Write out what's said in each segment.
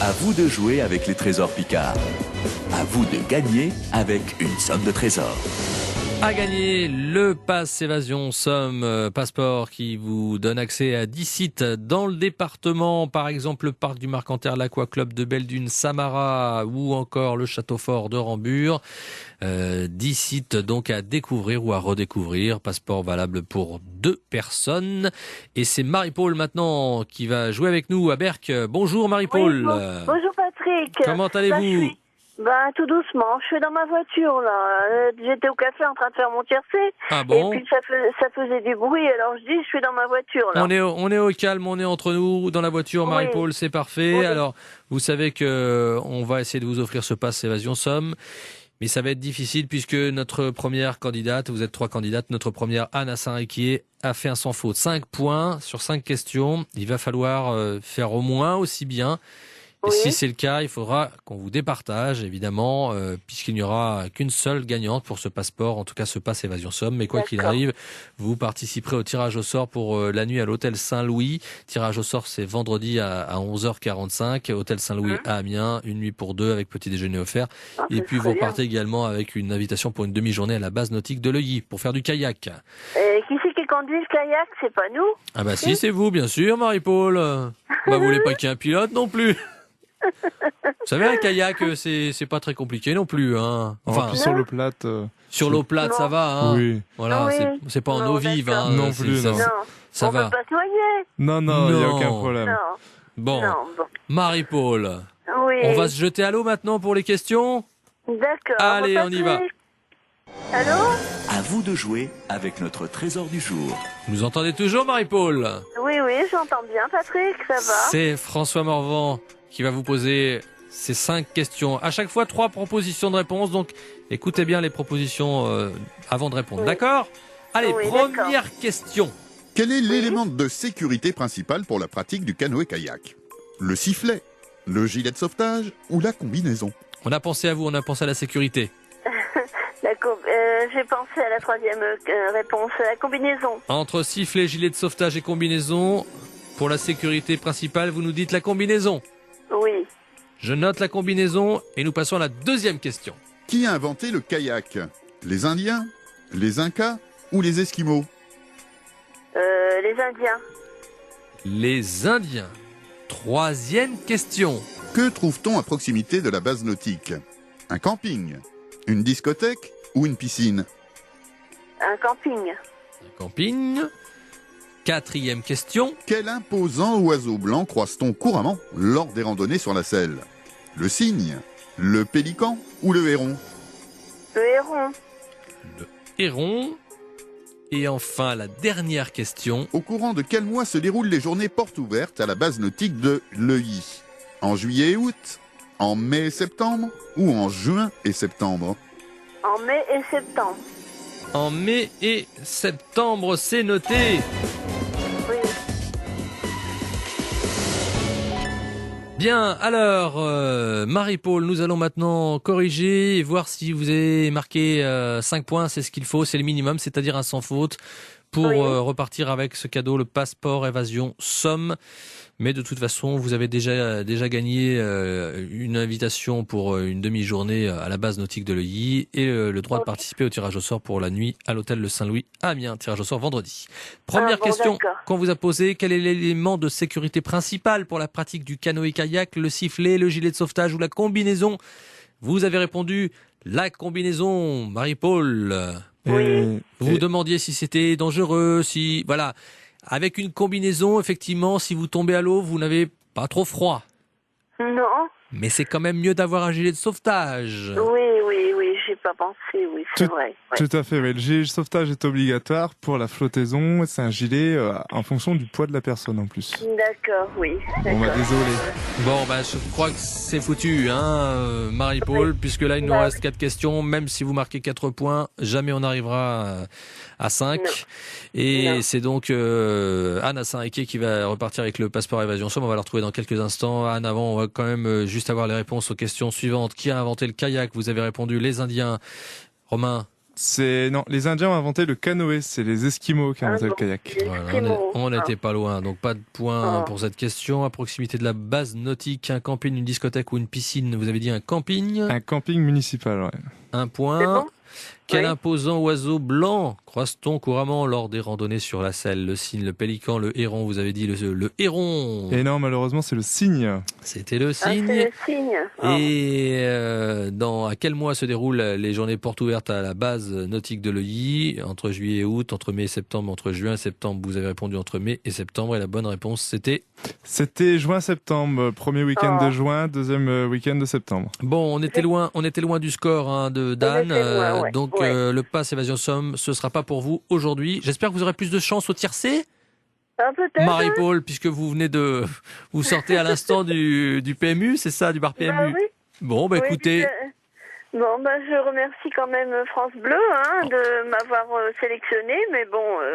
À vous de jouer avec les trésors Picard. À vous de gagner avec une somme de trésors. À gagner le pass évasion somme passeport qui vous donne accès à 10 sites dans le département, par exemple le parc du Marcanterre, l'Aqua-Club de Belle-Dune, Samara ou encore le château fort de Rambure. 10 sites donc à découvrir ou à redécouvrir, passeport valable pour 2 personnes. Et c'est Marie-Paul maintenant qui va jouer avec nous à Berck. Bonjour Marie-Paul. Oui, bonjour Patrick. Comment allez-vous? Tout doucement. Je suis dans ma voiture là. J'étais au café en train de faire mon tiercé. Ah bon? Et puis ça faisait du bruit. Alors je dis, je suis dans ma voiture là. On est au calme, on est entre nous dans la voiture, Marie-Paul, oui. C'est parfait. Oui. Alors, vous savez que on va essayer de vous offrir ce pass évasion somme. Mais ça va être difficile puisque notre première candidate, vous êtes 3 candidates, notre première, Anna Saint-Riquier, a fait un sans faute. 5 points sur 5 questions. Il va falloir faire au moins aussi bien. Et oui. Si c'est le cas, il faudra qu'on vous départage, évidemment, puisqu'il n'y aura qu'une seule gagnante pour ce passeport, en tout cas ce pass évasion somme. Mais quoi qu'il arrive, vous participerez au tirage au sort pour la nuit à l'hôtel Saint-Louis. Tirage au sort, c'est vendredi à 11h45, hôtel Saint-Louis à Amiens, une nuit pour 2 avec petit déjeuner offert. Et puis vous repartez également avec une invitation pour une demi-journée à la base nautique de Leuilly pour faire du kayak. Qui c'est qui conduit le kayak? C'est pas nous? Ah bah si, c'est vous, bien sûr, Marie-Paul. Vous voulez pas qu'il y ait un pilote non plus? Vous savez, un kayak, c'est pas très compliqué non plus, hein. Enfin, sur l'eau plate. Sur l'eau plate, ça va, hein. Oui. Voilà, c'est pas en eau vive, hein. Non plus, non. Ça va. On peut pas se noyer. Non, il n'y a aucun problème. Non. Bon. Marie-Paul. Oui. On va se jeter à l'eau maintenant pour les questions? D'accord. Allez, on y va. Allô? À vous de jouer avec notre trésor du jour. Vous nous entendez toujours, Marie-Paul? Oui, j'entends bien, Patrick, ça va. C'est François Morvan qui va vous poser ces 5 questions. À chaque fois, 3 propositions de réponse. Donc, écoutez bien les propositions avant de répondre. Oui. D'accord? Allez, première question. Quel est l'élément de sécurité principal pour la pratique du canoë-kayak? Le sifflet, le gilet de sauvetage ou la combinaison? On a pensé à vous, on a pensé à la sécurité. J'ai pensé à la troisième réponse, la combinaison. Entre sifflet, gilet de sauvetage et combinaison, pour la sécurité principale, vous nous dites la combinaison? Oui. Je note la combinaison et nous passons à la deuxième question. Qui a inventé le kayak? Les Indiens, les Incas ou les Esquimaux? Les Indiens. Les Indiens. Troisième question. Que trouve-t-on à proximité de la base nautique? Un camping, une discothèque ou une piscine? Un camping. Un camping. Quatrième question. Quel imposant oiseau blanc croise-t-on couramment lors des randonnées sur la selle? Le cygne, le pélican ou le héron? Le héron. Le héron. Et enfin, la dernière question. Au courant de quel mois se déroulent les journées portes ouvertes à la base nautique de Leuilly? En juillet et août? En mai et septembre? Ou en juin et septembre? En mai et septembre. En mai et septembre, c'est noté. Oui. Bien, alors, Marie-Paul, nous allons maintenant corriger et voir si vous avez marqué 5 points, c'est ce qu'il faut, c'est le minimum, c'est-à-dire un sans faute pour repartir avec ce cadeau, le passeport évasion somme. Mais de toute façon, vous avez déjà gagné une invitation pour une demi-journée à la base nautique de Leuilly et le droit de participer au tirage au sort pour la nuit à l'hôtel Le Saint-Louis à Amiens. Tirage au sort vendredi. Première question qu'on vous a posée. Quel est l'élément de sécurité principal pour la pratique du canoë-kayak? Le sifflet, le gilet de sauvetage ou la combinaison? Vous avez répondu la combinaison, Marie-Paul. Oui. Vous demandiez si c'était dangereux, si... Voilà. Avec une combinaison, effectivement, si vous tombez à l'eau, vous n'avez pas trop froid. Non. Mais c'est quand même mieux d'avoir un gilet de sauvetage. Oui, j'ai pas pensé, oui, c'est vrai. Ouais. Tout à fait, oui. Le gilet de sauvetage est obligatoire pour la flottaison. C'est un gilet en fonction du poids de la personne en plus. D'accord, oui. Bon, désolé. Bon, je crois que c'est foutu, hein, Marie-Paul, puisque là, il nous reste 4 questions. Même si vous marquez 4 points, jamais on n'arrivera à 5. Non. Et c'est donc Anne Saint-Riquier qui va repartir avec le passeport évasion somme. On va la retrouver dans quelques instants. Anne, avant, on va quand même juste avoir les réponses aux questions suivantes. Qui a inventé le kayak? Vous avez répondu les Indiens. Romain, Non, les Indiens ont inventé le canoë, c'est les Esquimaux qui ont inventé le bon. kayak. Les Voilà, Esquimaux. on n'était pas loin, donc pas de point Ah. pour cette question. À proximité de la base nautique, un camping, une discothèque ou une piscine, vous avez dit un camping, Un camping municipal, ouais. un C'est point. bon? Quel Oui. imposant oiseau blanc croise-t-on couramment lors des randonnées sur la selle? Le cygne, le pélican, le héron, vous avez dit le héron. Et non, malheureusement, c'est le cygne. C'était le Ah, c'est cygne. le signe. Ah. Et à quel mois se déroulent les journées portes ouvertes à la base nautique de Leuilly? Entre juillet et août, entre mai et septembre, entre juin et septembre. Vous avez répondu entre mai et septembre et la bonne réponse c'était... C'était juin-septembre, premier week-end Oh. de juin, deuxième week-end de septembre. Bon, on était loin du score hein, de Dan. était loin, ouais. Donc Ouais. le pass évasion somme, ce sera pas pour vous aujourd'hui. J'espère que vous aurez plus de chance au tiercé. Ah, peut-être. Marie-Paul, puisque vous venez vous sortez à l'instant du PMU, c'est ça, du bar Bah PMU. oui. Bon, bah Oui, écoutez, Bon, je remercie quand même France Bleu de m'avoir sélectionné, mais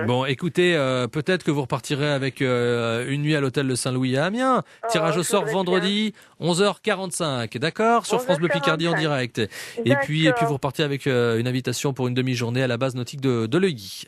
bon. écoutez, peut-être que vous repartirez avec une nuit à l'hôtel de Saint-Louis à Amiens. Tirage au je sort voudrais vendredi 11h45, d'accord, sur France Bleu Picardie en 11h45. direct. Et puis vous repartez avec une invitation pour une demi-journée à la base nautique de Leuilly.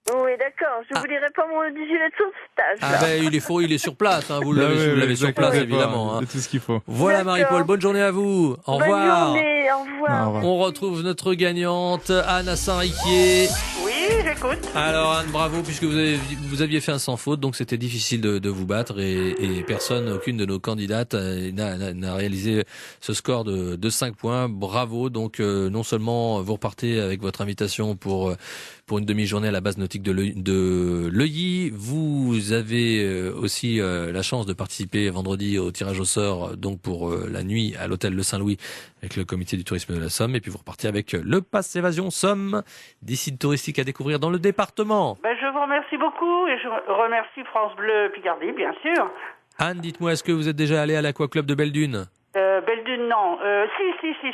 Oui, d'accord. Je vous dirai pas mon gilet de sauvetage. Ah ben il est sur place, hein, vous l'avez sur place inquiétez pas, évidemment. Il Hein. y a tout ce qu'il faut. Voilà D'accord. Marie-Paul, bonne journée à vous. Au Bonne revoir. journée, au revoir. Au revoir. On retrouve notre gagnante, Anne à Saint-Riquier. Oui, j'écoute. Alors Anne, bravo, puisque vous aviez fait un sans faute, donc c'était difficile de vous battre et personne, aucune de nos candidates n'a réalisé ce score de 5 points. Bravo, donc non seulement vous repartez avec votre invitation pour une demi-journée à la base nautique de Leuilly, vous avez aussi la chance de participer vendredi au tirage au sort, donc pour la nuit à l'hôtel Le Saint-Louis avec le comité du tourisme de la Somme, et puis vous repartez avec le pass évasion Somme, des sites touristiques à découvrir dans le département. Je vous remercie beaucoup et je remercie France Bleu Picardie, bien sûr. Anne, dites-moi, est-ce que vous êtes déjà allé à l'Aquaclub de Belle-Dune? Belle-Dune, non. Si,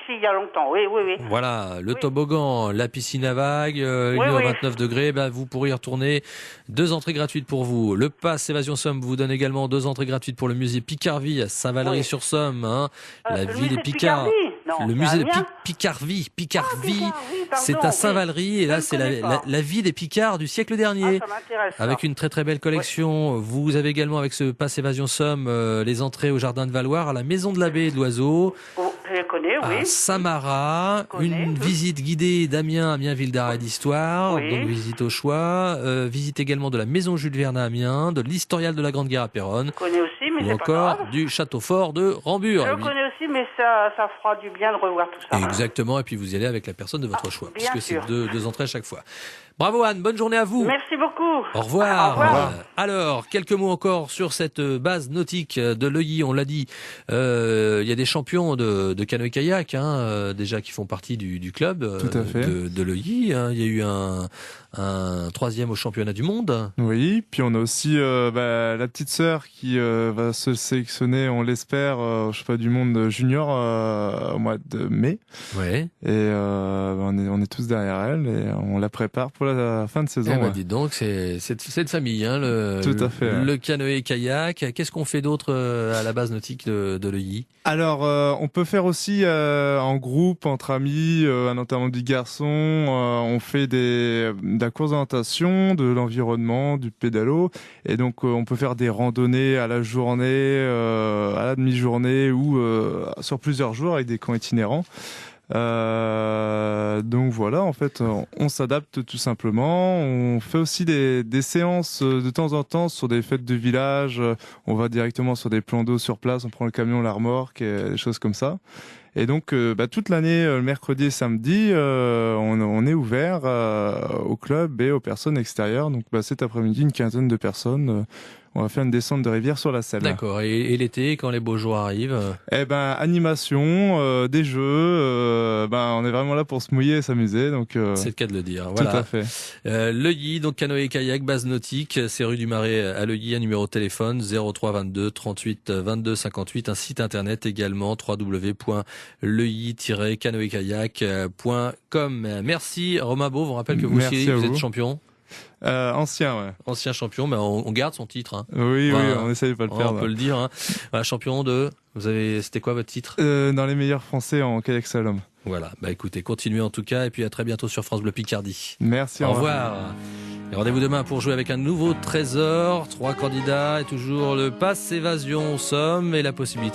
il y a longtemps. Oui. Voilà, le Oui. toboggan, la piscine à vagues, il est à oui. 29 degrés, vous pourrez y retourner. 2 entrées gratuites pour vous. Le pass Évasion Somme vous donne également 2 entrées gratuites pour le musée Picardie à Saint-Valery-sur-Somme. Hein. La le ville musée des de Picards. Picardie Non, Le c'est musée de Amiens. Picardie. Pardon, C'est à oui. Saint-Valery et Je là ne c'est connais pas. la vie des Picards du siècle dernier. Ça m'intéresse. ça. Avec une très très belle collection. Vous avez également avec ce pass Évasion Somme les entrées au jardin de Valoir, à la maison de l'abbé et de l'oiseau, Oh, je les connais, oui. à Samara, Je connais, une oui. visite guidée d'Amiens, Amiens ville d'art et d'histoire, Oui. donc visite au choix, visite également de la maison Jules Verne à Amiens, de l'historial de la Grande Guerre à Péronne, Je connais aussi, mais ou c'est pas encore grave. du château fort de Rambure. Je le connais aussi, mais ça fera du bien de revoir tout ça. Exactement, et puis vous y allez avec la personne de votre choix, bien puisque c'est sûr. deux entrées à chaque fois. Bravo Anne, bonne journée à vous. Merci beaucoup. Au revoir. Au revoir. Alors, quelques mots encore sur cette base nautique de Leuilly. On l'a dit, il y a des champions de canoë-kayak déjà qui font partie du club Tout à fait. de Leuilly. Hein. Il y a eu un 3e au championnat du monde. Oui, puis on a aussi la petite sœur qui va se sélectionner, on l'espère, au championnat du monde junior au mois de mai. Ouais. Et on est tous derrière elle et on la prépare pour la fin de saison. ouais. Dites donc, c'est de famille, hein, Tout à fait, ouais. le canoë-kayak. Qu'est-ce qu'on fait d'autre à la base nautique de Leuilly? Alors, on peut faire aussi en groupe, entre amis, un enterrement du garçon. On fait de la course d'orientation, de l'environnement, du pédalo. Et donc, on peut faire des randonnées à la journée, à la demi-journée ou sur plusieurs jours avec des camps itinérants. Donc voilà, en fait, on s'adapte tout simplement. On fait aussi des séances de temps en temps sur des fêtes de village. On va directement sur des plans d'eau sur place, on prend le camion, la remorque, et des choses comme ça. Et donc, toute l'année, le mercredi et samedi, on est ouvert au club et aux personnes extérieures. Donc, cet après-midi, une quinzaine de personnes. On va faire une descente de rivière sur la Seine. D'accord. Et l'été, quand les beaux jours arrivent? Animation, des jeux. On est vraiment là pour se mouiller et s'amuser. Donc, C'est le cas de le dire. tout Voilà. à fait. Leuilly, donc canoë kayak, base nautique, c'est rue du Marais à Leuilly, un numéro de téléphone 03 22 38 22 58, un site internet également www.leuilly-canoë-kayak.com. Merci Romain Beau, on rappelle que vous Merci aussi à vous vous. êtes champion. Ancien, ouais. Ancien champion, mais on garde son titre. Hein. Oui, Voilà. oui, on essaye de pas le perdre. On peut le dire. Hein. Voilà, champion de... C'était quoi votre titre? Dans les meilleurs Français en kayak slalom. Voilà, bah écoutez, continuez en tout cas, et puis à très bientôt sur France Bleu Picardie. Merci, au revoir. Et rendez-vous demain pour jouer avec un nouveau trésor. 3 candidats et toujours le pass évasion somme et la possibilité